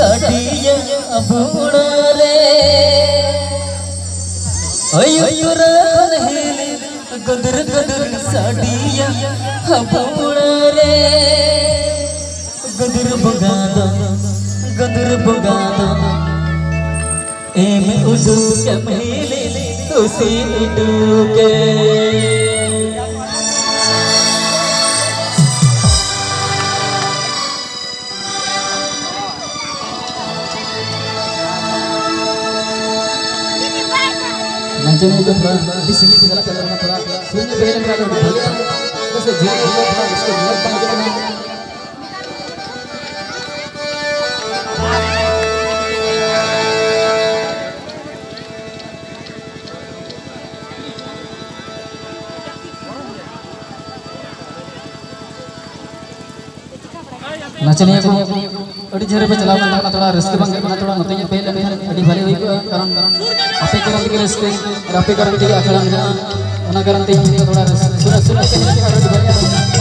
साडिया अबुड़ा रे अयुरा हेले गदर गदर साडिया अबुड़ा रे गदर बगादा एमे उडू के मेले उसी उडू के नचने को थोड़ा डिसिंग से चला करना थोड़ा सुनने पहले का भले बस धीरे धीरे थोड़ा इसको लग बन के ना नचने को अड़ी झरे पे चला करना थोड़ा रिस्क बन के थोड़ा नते पहले में अड़ी भले हुई कारण आपे करन के रिस्क और आपे करन के अखड़ा में ना कारण ते थोड़ा सुरत